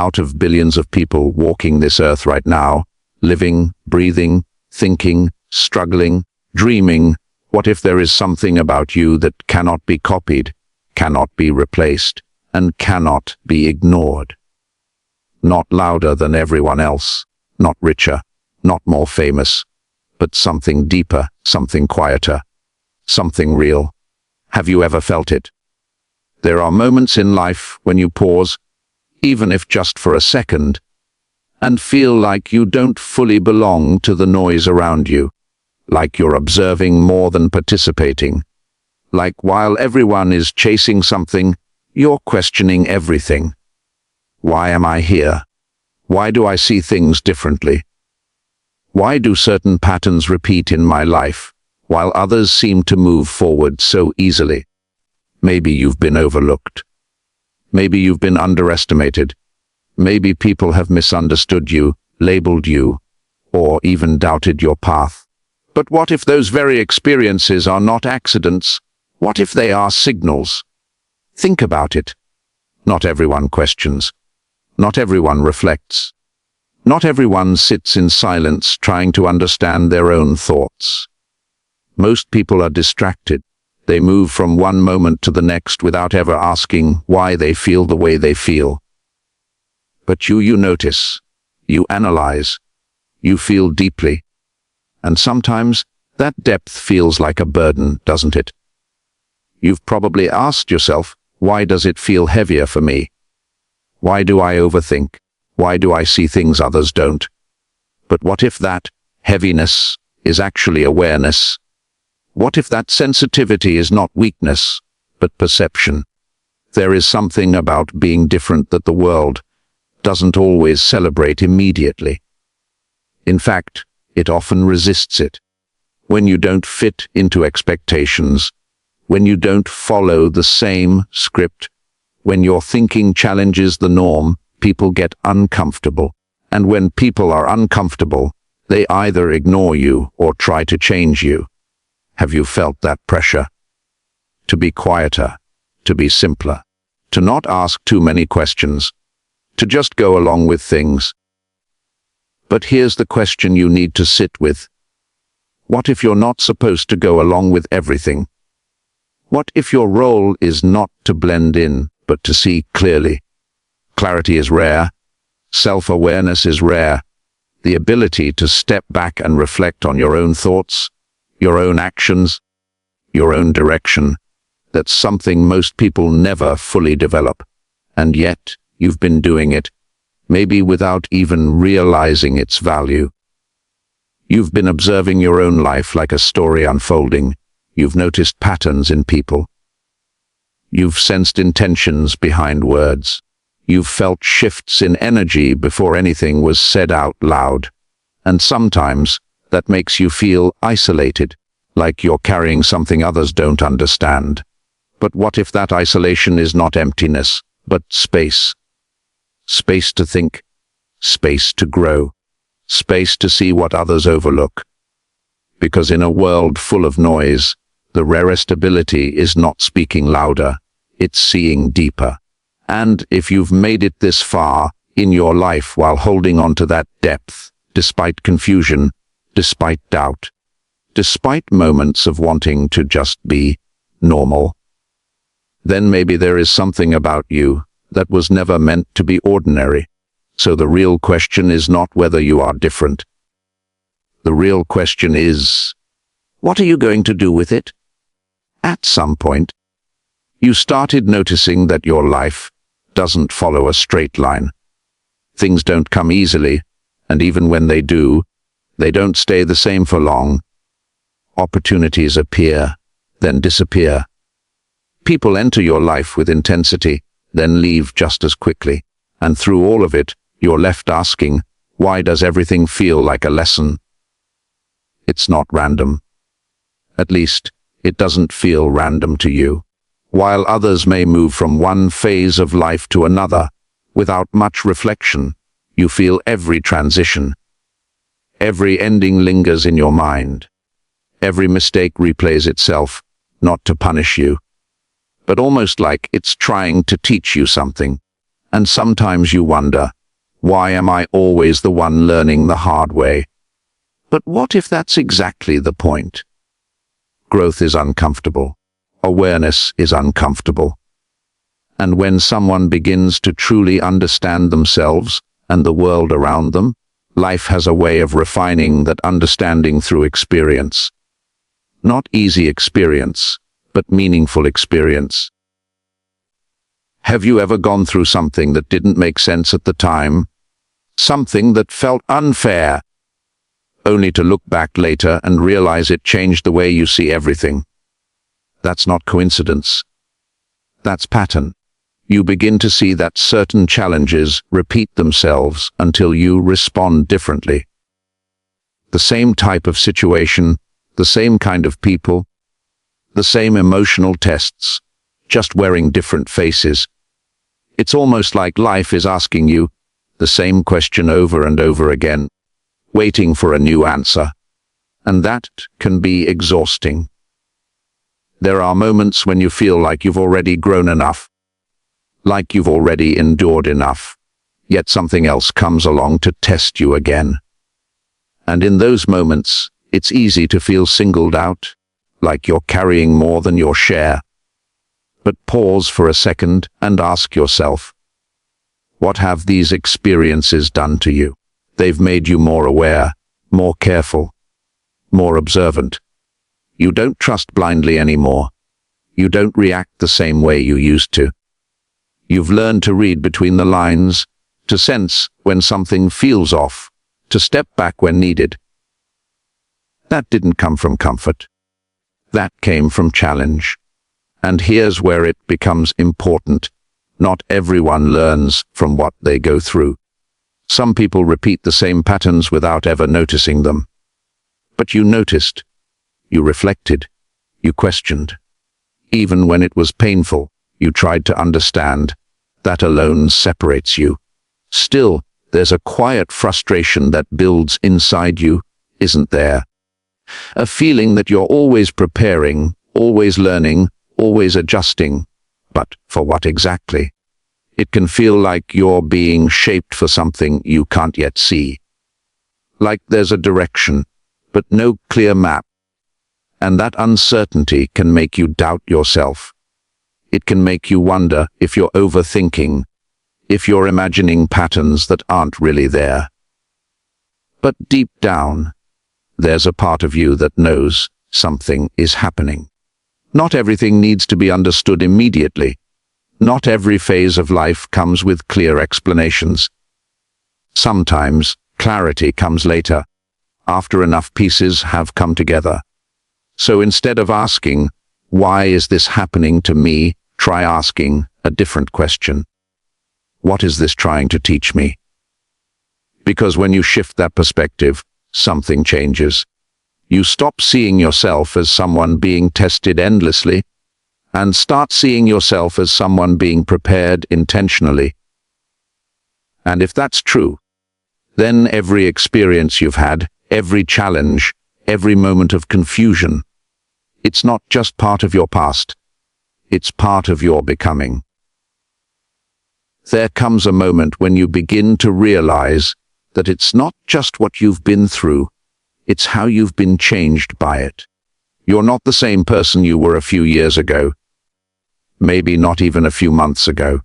out of billions of people walking this earth right now, living, breathing, thinking, struggling, dreaming, what if there is something about you that cannot be copied, cannot be replaced, and cannot be ignored? Not louder than everyone else, not richer, not more famous, but something deeper, something quieter, something real. Have you ever felt it? There are moments in life when you pause, even if just for a second, and feel like you don't fully belong to the noise around you, like you're observing more than participating, like while everyone is chasing something, you're questioning everything. Why am I here? Why do I see things differently? Why do certain patterns repeat in my life, while others seem to move forward so easily? Maybe you've been overlooked. Maybe you've been underestimated. Maybe people have misunderstood you, labeled you, or even doubted your path. But what if those very experiences are not accidents? What if they are signals? Think about it. Not everyone questions. Not everyone reflects. Not everyone sits in silence trying to understand their own thoughts. Most people are distracted. They move from one moment to the next without ever asking why they feel the way they feel. But you notice, you analyze, you feel deeply. And sometimes that depth feels like a burden, doesn't it? You've probably asked yourself, why does it feel heavier for me? Why do I overthink? Why do I see things others don't? But what if that heaviness is actually awareness? What if that sensitivity is not weakness, but perception? There is something about being different that the world doesn't always celebrate immediately. In fact, it often resists it. When you don't fit into expectations, when you don't follow the same script, when your thinking challenges the norm, people get uncomfortable. And when people are uncomfortable, they either ignore you or try to change you. Have you felt that pressure? To be quieter, to be simpler, to not ask too many questions, to just go along with things. But here's the question you need to sit with. What if you're not supposed to go along with everything? What if your role is not to blend in, but to see clearly? Clarity is rare. Self-awareness is rare. The ability to step back and reflect on your own thoughts, your own actions, your own direction. That's something most people never fully develop. And yet, you've been doing it, maybe without even realizing its value. You've been observing your own life like a story unfolding. You've noticed patterns in people. You've sensed intentions behind words. You've felt shifts in energy before anything was said out loud. And sometimes, that makes you feel isolated, like you're carrying something others don't understand. But what if that isolation is not emptiness, but space? Space to think, space to grow, space to see what others overlook. Because in a world full of noise, the rarest ability is not speaking louder, it's seeing deeper. And if you've made it this far in your life while holding on to that depth, despite confusion, despite doubt, despite moments of wanting to just be normal, then maybe there is something about you that was never meant to be ordinary. So the real question is not whether you are different. The real question is, what are you going to do with it? At some point, you started noticing that your life doesn't follow a straight line. Things don't come easily, and even when they do, they don't stay the same for long. Opportunities appear, then disappear. People enter your life with intensity, then leave just as quickly. And through all of it, you're left asking, why does everything feel like a lesson? It's not random. At least, it doesn't feel random to you. While others may move from one phase of life to another, without much reflection, you feel every transition. Every ending lingers in your mind. Every mistake replays itself, not to punish you, but almost like it's trying to teach you something. And sometimes you wonder, why am I always the one learning the hard way? But what if that's exactly the point? Growth is uncomfortable. Awareness is uncomfortable. And when someone begins to truly understand themselves and the world around them, life has a way of refining that understanding through experience. Not easy experience, but meaningful experience. Have you ever gone through something that didn't make sense at the time? Something that felt unfair, only to look back later and realize it changed the way you see everything? That's not coincidence. That's pattern. You begin to see that certain challenges repeat themselves until you respond differently. The same type of situation, the same kind of people, the same emotional tests, just wearing different faces. It's almost like life is asking you the same question over and over again, waiting for a new answer. And that can be exhausting. There are moments when you feel like you've already grown enough, like you've already endured enough, yet something else comes along to test you again. And in those moments, it's easy to feel singled out, like you're carrying more than your share. But pause for a second and ask yourself, what have these experiences done to you? They've made you more aware, more careful, more observant. You don't trust blindly anymore. You don't react the same way you used to. You've learned to read between the lines, to sense when something feels off, to step back when needed. That didn't come from comfort. That came from challenge. And here's where it becomes important. Not everyone learns from what they go through. Some people repeat the same patterns without ever noticing them. But you noticed. You reflected. You questioned. Even when it was painful, you tried to understand. That alone separates you. Still, there's a quiet frustration that builds inside you, isn't there? A feeling that you're always preparing, always learning, always adjusting. But for what exactly? It can feel like you're being shaped for something you can't yet see. Like there's a direction, but no clear map. And that uncertainty can make you doubt yourself. It can make you wonder if you're overthinking, if you're imagining patterns that aren't really there. But deep down, there's a part of you that knows something is happening. Not everything needs to be understood immediately. Not every phase of life comes with clear explanations. Sometimes clarity comes later, after enough pieces have come together. So instead of asking, why is this happening to me, try asking a different question. What is this trying to teach me? Because when you shift that perspective, something changes. You stop seeing yourself as someone being tested endlessly and start seeing yourself as someone being prepared intentionally. And if that's true, then every experience you've had, every challenge, every moment of confusion, it's not just part of your past, it's part of your becoming. There comes a moment when you begin to realize that it's not just what you've been through, it's how you've been changed by it. You're not the same person you were a few years ago, maybe not even a few months ago.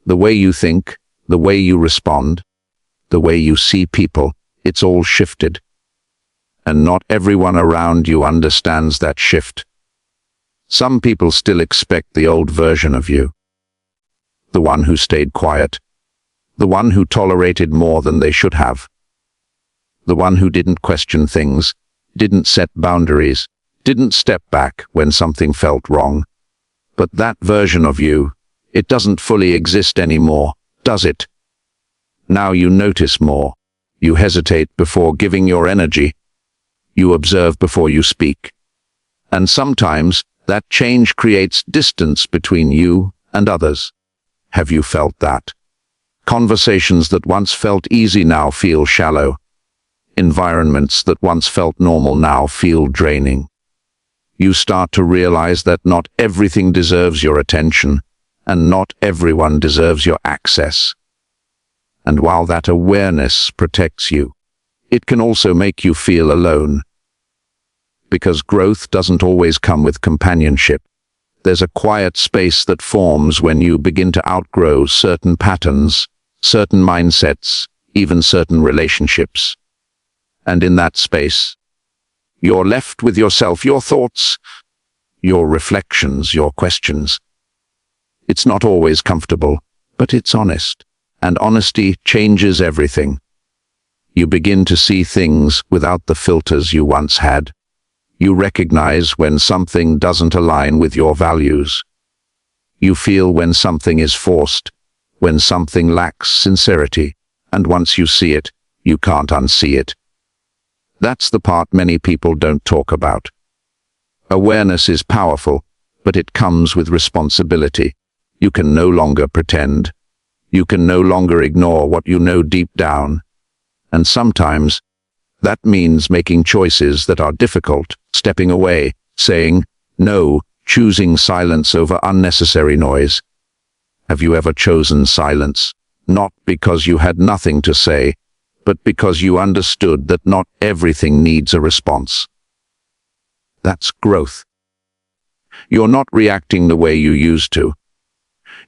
The way you think, the way you respond, the way you see people, it's all shifted. And not everyone around you understands that shift. Some people still expect the old version of you. The one who stayed quiet. The one who tolerated more than they should have. The one who didn't question things, didn't set boundaries, didn't step back when something felt wrong. But that version of you, it doesn't fully exist anymore, does it? Now you notice more. You hesitate before giving your energy. You observe before you speak. And sometimes that change creates distance between you and others. Have you felt that? Conversations that once felt easy now feel shallow. Environments that once felt normal now feel draining. You start to realize that not everything deserves your attention, and not everyone deserves your access. And while that awareness protects you, it can also make you feel alone. Because growth doesn't always come with companionship. There's a quiet space that forms when you begin to outgrow certain patterns, certain mindsets, even certain relationships. And in that space, you're left with yourself, your thoughts, your reflections, your questions. It's not always comfortable, but it's honest. And honesty changes everything. You begin to see things without the filters you once had. You recognize when something doesn't align with your values. You feel when something is forced, when something lacks sincerity, and once you see it, you can't unsee it. That's the part many people don't talk about. Awareness is powerful, but it comes with responsibility. You can no longer pretend. You can no longer ignore what you know deep down. And sometimes, that means making choices that are difficult, stepping away, saying no, choosing silence over unnecessary noise. Have you ever chosen silence? Not because you had nothing to say, but because you understood that not everything needs a response. That's growth. You're not reacting the way you used to.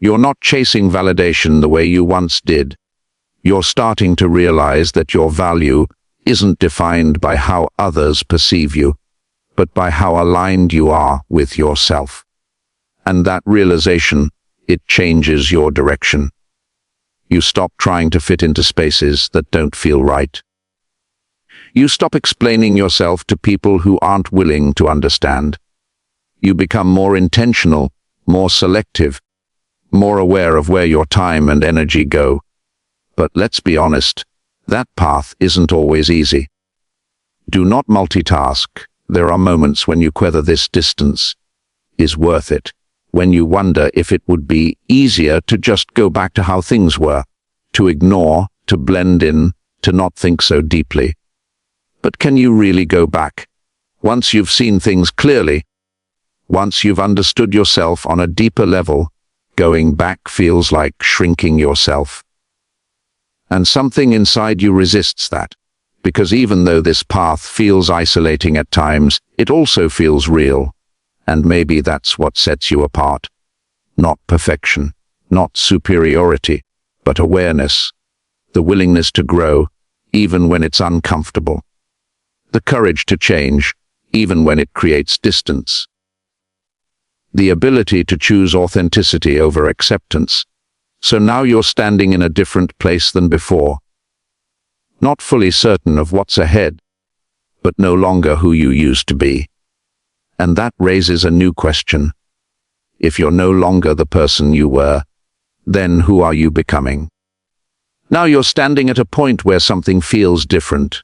You're not chasing validation the way you once did. You're starting to realize that your value isn't defined by how others perceive you, but by how aligned you are with yourself. And that realization, it changes your direction. You stop trying to fit into spaces that don't feel right. You stop explaining yourself to people who aren't willing to understand. You become more intentional, more selective, more aware of where your time and energy go. But let's be honest, that path isn't always easy. Do not multitask. There are moments when whether this distance is worth it, when you wonder if it would be easier to just go back to how things were, to ignore, to blend in, to not think so deeply. But can you really go back? Once you've seen things clearly, once you've understood yourself on a deeper level, going back feels like shrinking yourself. And something inside you resists that, because even though this path feels isolating at times, it also feels real. And maybe that's what sets you apart. Not perfection, not superiority, but awareness, the willingness to grow, even when it's uncomfortable. The courage to change, even when it creates distance. The ability to choose authenticity over acceptance. So now you're standing in a different place than before. Not fully certain of what's ahead, but no longer who you used to be. And that raises a new question. If you're no longer the person you were, then who are you becoming? Now you're standing at a point where something feels different.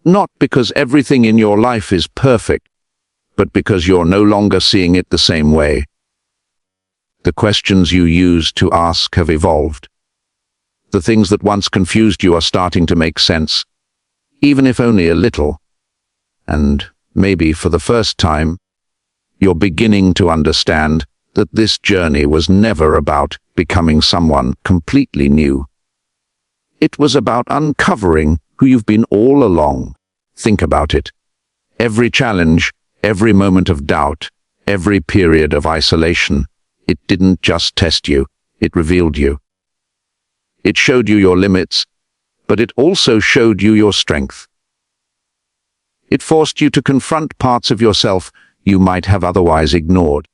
Not because everything in your life is perfect, but because you're no longer seeing it the same way. The questions you used to ask have evolved. The things that once confused you are starting to make sense, even if only a little. And maybe for the first time, you're beginning to understand that this journey was never about becoming someone completely new. It was about uncovering who you've been all along. Think about it. Every challenge, every moment of doubt, every period of isolation, it didn't just test you, it revealed you. It showed you your limits, but it also showed you your strength. It forced you to confront parts of yourself you might have otherwise ignored,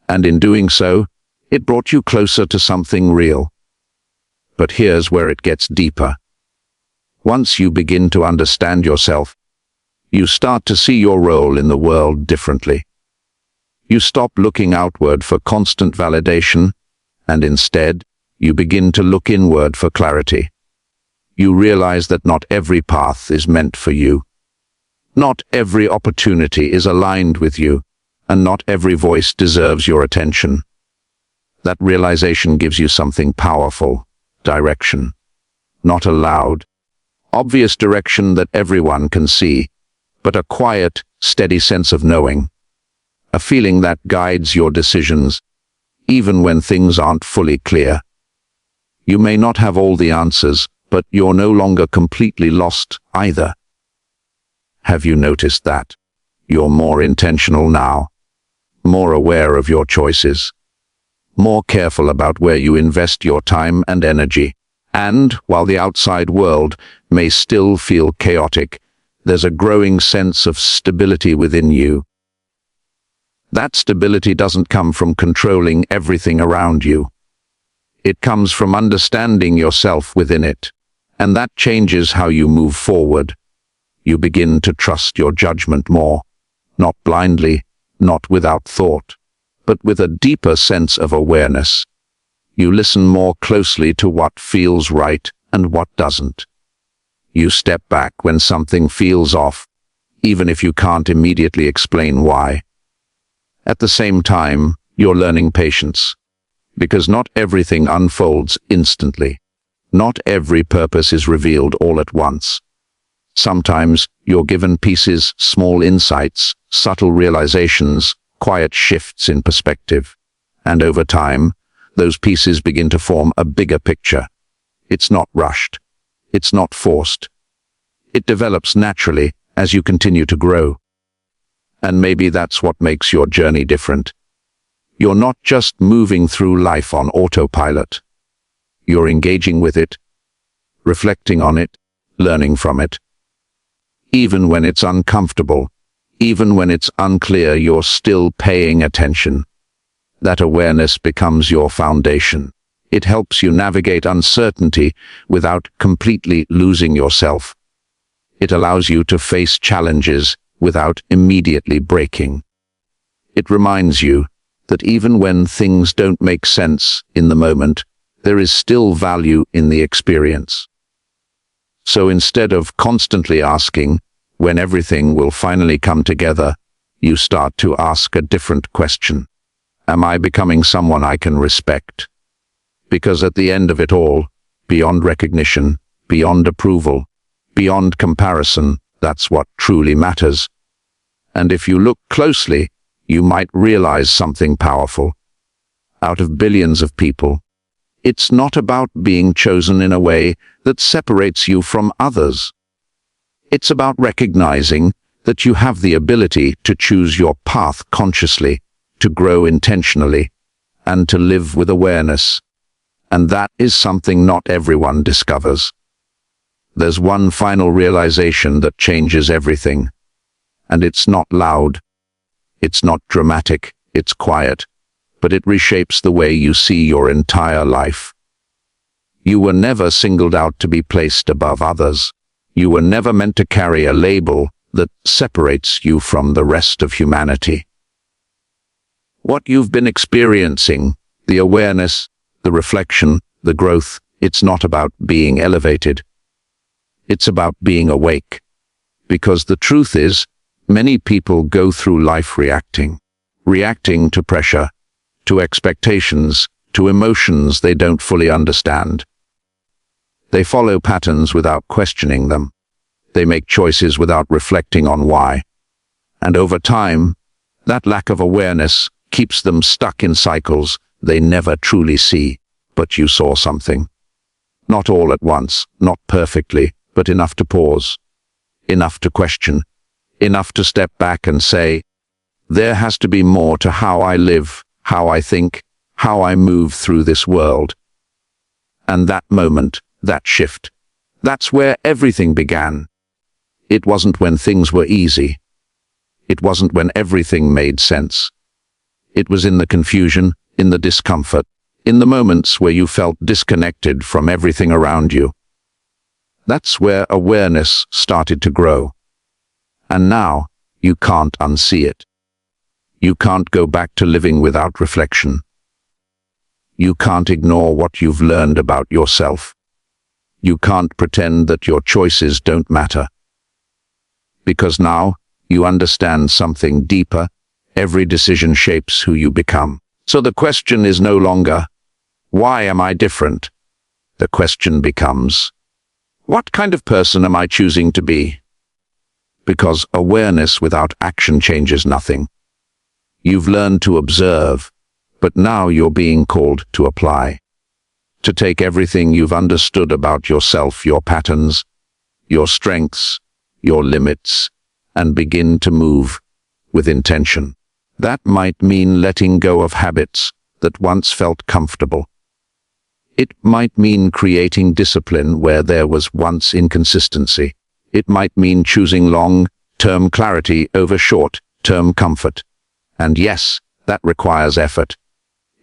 and in doing so, it brought you closer to something real. But here's where it gets deeper. Once you begin to understand yourself, you start to see your role in the world differently. You stop looking outward for constant validation, and instead, you begin to look inward for clarity. You realize that not every path is meant for you. Not every opportunity is aligned with you, and not every voice deserves your attention. That realization gives you something powerful, direction. Not a loud, obvious direction that everyone can see, but a quiet, steady sense of knowing. A feeling that guides your decisions, even when things aren't fully clear. You may not have all the answers, but you're no longer completely lost either. Have you noticed that? You're more intentional now, more aware of your choices, more careful about where you invest your time and energy. And, while the outside world may still feel chaotic, there's a growing sense of stability within you. That stability doesn't come from controlling everything around you. It comes from understanding yourself within it, and that changes how you move forward. You begin to trust your judgment more, not blindly, not without thought, but with a deeper sense of awareness. You listen more closely to what feels right and what doesn't. You step back when something feels off, even if you can't immediately explain why. At the same time, you're learning patience, because not everything unfolds instantly. Not every purpose is revealed all at once. Sometimes you're given pieces, small insights, subtle realizations, quiet shifts in perspective. And over time, those pieces begin to form a bigger picture. It's not rushed. It's not forced. It develops naturally as you continue to grow. And maybe that's what makes your journey different. You're not just moving through life on autopilot. You're engaging with it, reflecting on it, learning from it. Even when it's uncomfortable, even when it's unclear, you're still paying attention. That awareness becomes your foundation. It helps you navigate uncertainty without completely losing yourself. It allows you to face challenges without immediately breaking. It reminds you that even when things don't make sense in the moment, there is still value in the experience. So instead of constantly asking when everything will finally come together, you start to ask a different question. Am I becoming someone I can respect? Because at the end of it all, beyond recognition, beyond approval, beyond comparison, that's what truly matters. And if you look closely, you might realize something powerful. Out of billions of people, it's not about being chosen in a way that separates you from others. It's about recognizing that you have the ability to choose your path consciously, to grow intentionally, and to live with awareness. And that is something not everyone discovers. There's one final realization that changes everything. And it's not loud. It's not dramatic. It's quiet. But it reshapes the way you see your entire life. You were never singled out to be placed above others. You were never meant to carry a label that separates you from the rest of humanity. What you've been experiencing, the awareness, the reflection, the growth, it's not about being elevated. It's about being awake. Because the truth is, many people go through life reacting to pressure, to expectations, to emotions they don't fully understand. They follow patterns without questioning them. They make choices without reflecting on why. And over time, that lack of awareness keeps them stuck in cycles they never truly see. But you saw something. Not all at once, not perfectly, but enough to pause, enough to question, enough to step back and say, there has to be more to how I live, how I think, how I move through this world. And that moment, that shift, that's where everything began. It wasn't when things were easy. It wasn't when everything made sense. It was in the confusion, in the discomfort, in the moments where you felt disconnected from everything around you. That's where awareness started to grow. And now, you can't unsee it. You can't go back to living without reflection. You can't ignore what you've learned about yourself. You can't pretend that your choices don't matter. Because now, you understand something deeper. Every decision shapes who you become. So the question is no longer, why am I different? The question becomes, what kind of person am I choosing to be? Because awareness without action changes nothing. You've learned to observe, But now you're being called to apply. To take everything you've understood about yourself, your patterns, your strengths, your limits, and begin to move with intention. That might mean letting go of habits that once felt comfortable. It might mean creating discipline where there was once inconsistency. It might mean choosing long-term clarity over short-term comfort. And yes, that requires effort.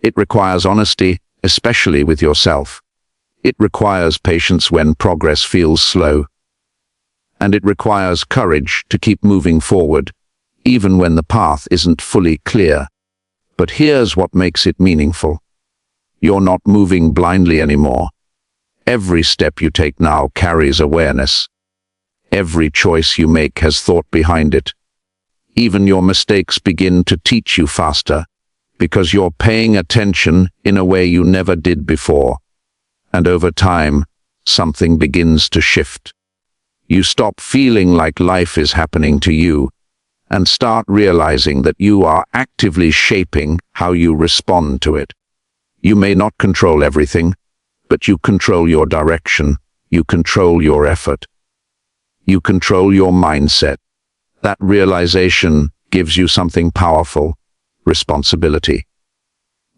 It requires honesty, especially with yourself. It requires patience when progress feels slow. And it requires courage to keep moving forward, even when the path isn't fully clear. But here's what makes it meaningful. You're not moving blindly anymore. Every step you take now carries awareness. Every choice you make has thought behind it. Even your mistakes begin to teach you faster, because you're paying attention in a way you never did before. And over time, something begins to shift. You stop feeling like life is happening to you, and start realizing that you are actively shaping how you respond to it. You may not control everything, but you control your direction, you control your effort, you control your mindset. That realization gives you something powerful: responsibility.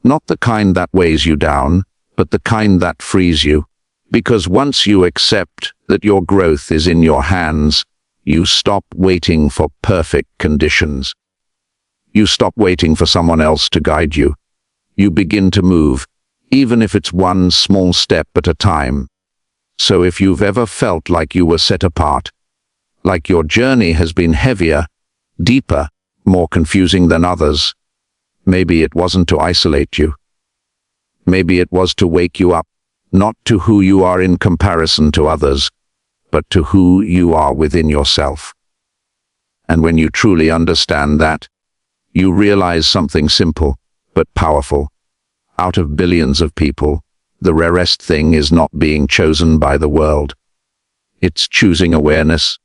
Not the kind that weighs you down, but the kind that frees you. Because once you accept that your growth is in your hands, you stop waiting for perfect conditions. You stop waiting for someone else to guide you. You begin to move, even if it's one small step at a time. So if you've ever felt like you were set apart, like your journey has been heavier, deeper, more confusing than others, maybe it wasn't to isolate you. Maybe it was to wake you up, not to who you are in comparison to others, but to who you are within yourself. And when you truly understand that, you realize something simple but powerful. Out of billions of people, the rarest thing is not being chosen by the world. It's choosing awareness,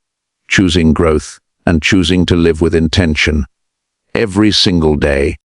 choosing growth, and choosing to live with intention. Every single day,